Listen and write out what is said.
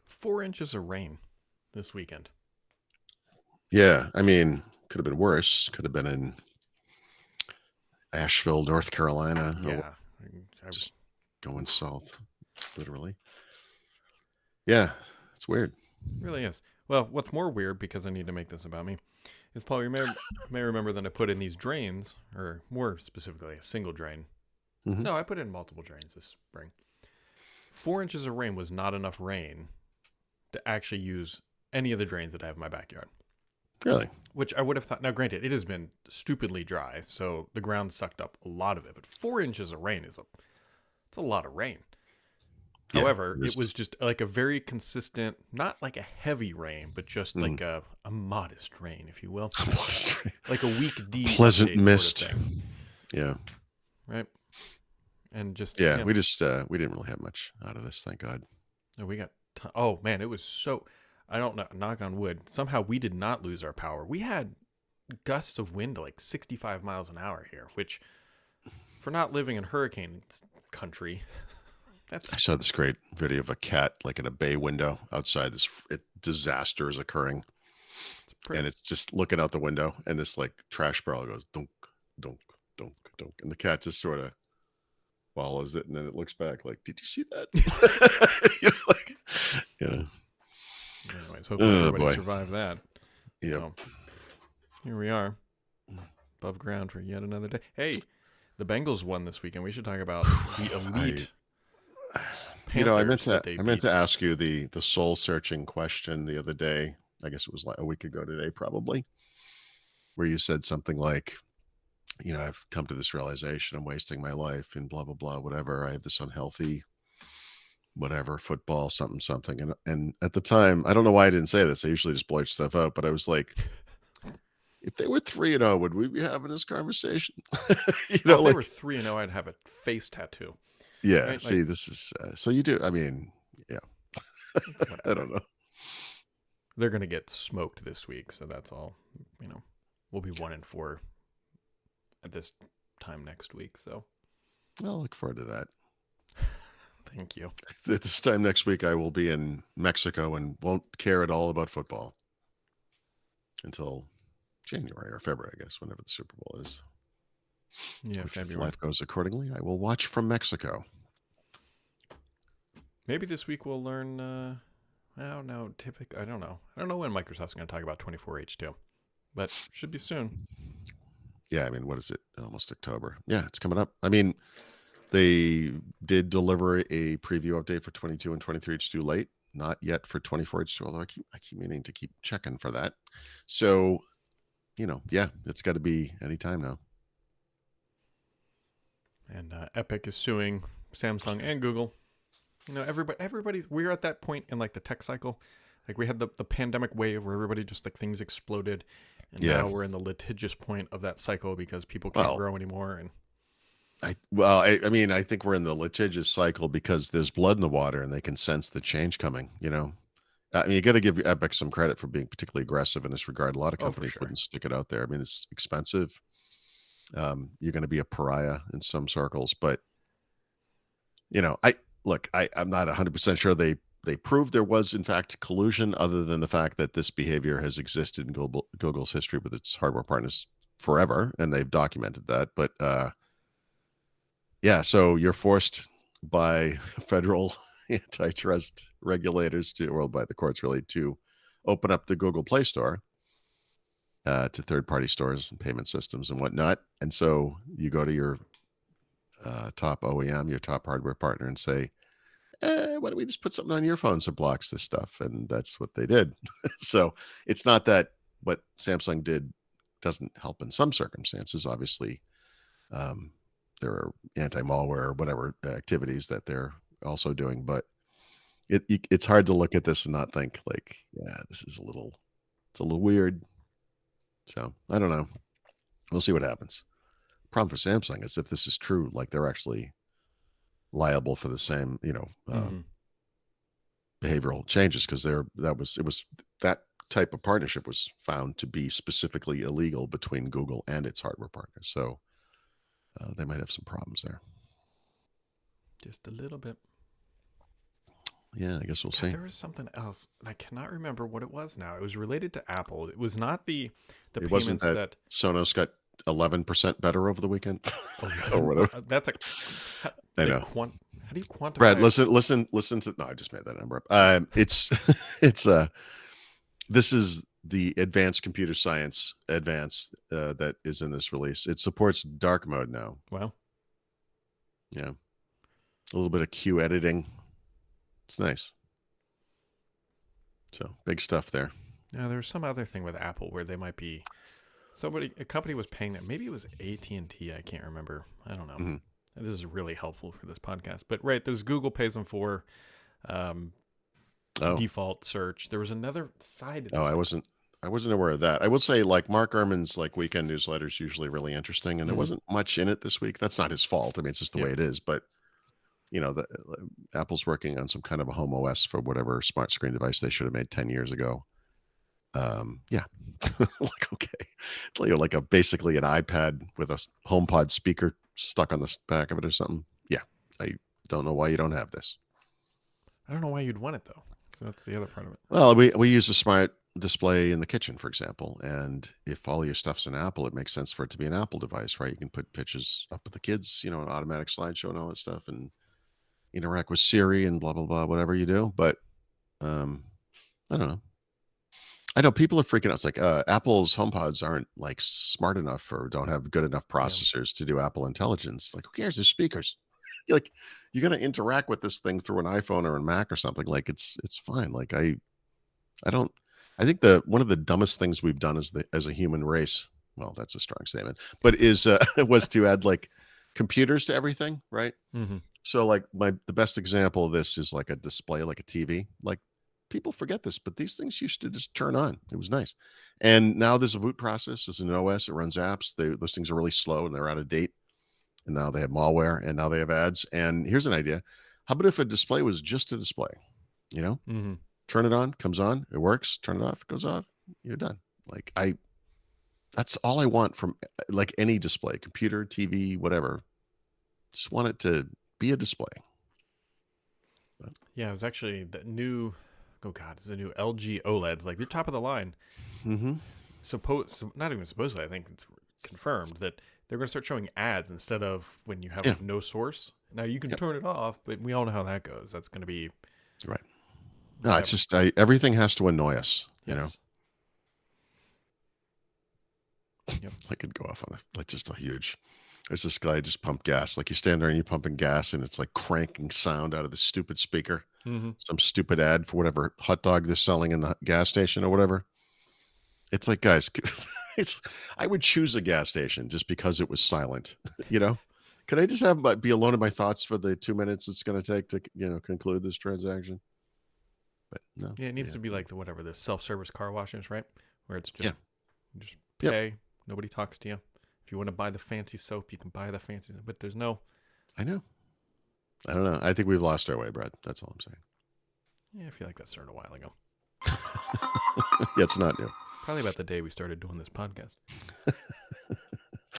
"4 inches of rain this weekend." Yeah, I mean, could have been worse. Could have been in Asheville, North Carolina, or Yeah, I just going south, literally. Yeah, it's weird. really is. Well, what's more weird, because I need to make this about me, is Paul, may remember that I put in these drains, or more specifically, a single drain. Hmm. No, I put in multiple drains this spring. 4 inches of rain was not enough rain to actually use any of the drains that I have in my backyard. Really? Which I would have thought. Now, granted, it has been stupidly dry, so the ground sucked up a lot of it. But 4 inches of rain it's a lot of rain. Yeah. However, it was just like a very consistent, not like a heavy rain, but just Mm. like a modest rain, if you will, Pleasant like a week D update mist. sort of thing, Yeah. right? And just Yeah. We didn't really have much out of this, thank God. we got. Oh man, it was so. I don't know. Knock on wood. Somehow we did not lose our power. We had gusts of wind like 65 miles an hour here, which for not living in hurricane country, I that's saw this great video of a cat like in a bay window outside. Disaster is occurring, it's pretty. and it's just looking out the window, and this like trash barrel goes dunk, dunk, dunk, dunk, and the cat just sort of follows it, and then it looks back like, "Did you see that?" Like, yeah. Anyways, hopefully Oh everybody boy. survived that. Yep. So here we are, above ground for yet another day. Hey, the Bengals won this weekend. We should talk about the I elite I Panthers that they meant to beat. ask you the soul searching question the other day. I guess it was like a week ago today, probably, where you said something like, I've come to this realization, I'm wasting my life and blah blah blah, whatever. I have this unhealthy whatever football something something, and at the time, I don't know why I didn't say this. I usually just blurt stuff out, but I was like, if they were 3-0, would we be having this conversation? Oh, if they were Like, 3-0, I'd have a face tattoo. yeah. Right? Like See, this is so you do. I mean, yeah. it's I whatever. don't know. They're gonna get smoked this week, so that's all. You know, we'll be 1-4 at this time next week. So I'll look forward to that. thank you. At this time next week, I will be in Mexico and won't care at all about football until January or February, I guess, whenever the Super Bowl is. Yeah, Which, if February. life goes accordingly, I will watch from Mexico. Maybe this week we'll learn. I don't know. Typically, I don't know. I don't know when Microsoft's going to talk about 24H2, but should be soon. Yeah, I mean, what is it? Almost October. Yeah, it's coming up. I mean, they did deliver a preview update for 22 and 23. It's too late. Not yet for 24. It's too, although I keep meaning to keep checking for that. So, yeah, it's got to be any time now. And Epic is suing Samsung and Google. Everybody's. We're at that point in like the tech cycle. Like we had the pandemic wave where everybody just like things exploded, and Yeah. now we're in the litigious point of that cycle because people can't Well, grow anymore. And I mean, I think we're in the litigious cycle because there's blood in the water and they can sense the change coming. I mean, you got to give Epic some credit for being particularly aggressive in this regard. A lot of oh, for companies sure. wouldn't stick it out there. I mean, it's expensive. You're going to be a pariah in some circles, but I look. I'm not 100% sure they proved there was in fact collusion, other than the fact that this behavior has existed in Google's history with its hardware partners forever, and they've documented that. But yeah, so you're forced by federal antitrust regulators or by the courts really to open up the Google Play Store to third-party stores and payment systems and whatnot. And so you go to your top OEM, your top hardware partner, and say, why don't we just put something on your phones that blocks this stuff? And that's what they did. So it's not that what Samsung did doesn't help in some circumstances. Obviously, um, there are anti-malware or whatever activities that they're also doing, but it's hard to look at this and not think like, yeah, it's a little weird. So I don't know. We'll see what happens. Problem for Samsung is if this is true, like they're actually liable for the same, Mm-hmm. behavioral changes because that type of partnership was found to be specifically illegal between Google and its hardware partners. So they might have some problems there. Just a little bit. Yeah, I guess we'll God, see. there was something else, and I cannot remember what it was now. It was related to Apple. It was not the It wasn't payments that that. Sonos got 11% better over the weekend or 11, whatever. that's a. How, I the know. how do you quantify Brad, it? listen to. No, I just made that number up. It's it's this is the advanced computer science advance that is in this release. It supports dark mode now. Well, Yeah, a little bit of Q editing. It's nice. So big stuff there. no, there was some other thing with Apple where they might be. A company was paying that. Maybe it was AT&T. I can't remember. I don't know. Mm-hmm. This is really helpful for this podcast. But right, there's Google pays them for default search. There was another side. Oh, I wasn't aware of that. I will say, like, Mark Gurman's like weekend newsletter is usually really interesting, and there wasn't much in it this week. That's not his fault. I mean, it's just the way it is. But Apple's working on some kind of a home OS for whatever smart screen device they should have made 10 years ago. Yeah, like okay, like basically an iPad with a HomePod speaker stuck on the back of it or something. Yeah, I don't know why you don't have this. I don't know why you'd want it though. So that's the other part of it. Well, we use a smart display in the kitchen, for example, and if all your stuff's an Apple, it makes sense for it to be an Apple device, right? You can put pictures up with the kids, an automatic slideshow and all that stuff, and interact with Siri and blah blah blah, whatever you do. But I don't know. I know people are freaking out. It's like Apple's HomePods aren't like smart enough or don't have good enough processors to do Apple Intelligence. Like, who cares? There's speakers. You're going to interact with this thing through an iPhone or a Mac or something. Like, it's fine. Like, I think one of the dumbest things we've done as a human race. Well, that's a strong statement, but was to add like computers to everything, right? Mm-hmm. So like the best example of this is like a display, like a TV. Like, people forget this, but these things used to just turn on. It was nice. And now there's a boot process. There's an OS. It runs apps. Those things are really slow and they're out of date. And now they have malware and now they have ads. And here's an idea. How about if a display was just a display? Mm-hmm. Turn it on, comes on, it works. Turn it off, it goes off. You're done. Like that's all I want from like any display, computer, TV, whatever. Just want it to be a display. But, yeah, it was actually the new. Oh God, it's the new LG OLEDs. Like they're top of the line. Mm-hmm. Not even supposedly. I think it's confirmed that they're going to start showing ads instead of when you have like, no source. Now you can turn it off, but we all know how that goes. That's going to be right. No, it's just everything has to annoy us. Yes. Yep. I could go off on just a huge. There's this guy just pumped gas. Like you stand there and you're pumping gas, and it's like cranking sound out of the stupid speaker. Mm-hmm. Some stupid ad for whatever hot dog they're selling in the gas station or whatever. It's like, guys, I would choose a gas station just because it was silent. Could I just be alone in my thoughts for the 2 minutes it's going to take to conclude this transaction? But no. Yeah, it needs to be like the self-service car washes, right? Where it's just just pay. Nobody talks to you. If you want to buy the fancy soap, you can buy the fancy, but there's no. I know. I don't know. I think we've lost our way, Brad. That's all I'm saying. Yeah, I feel like that started a while ago. Yeah, it's not new. Probably about the day we started doing this podcast.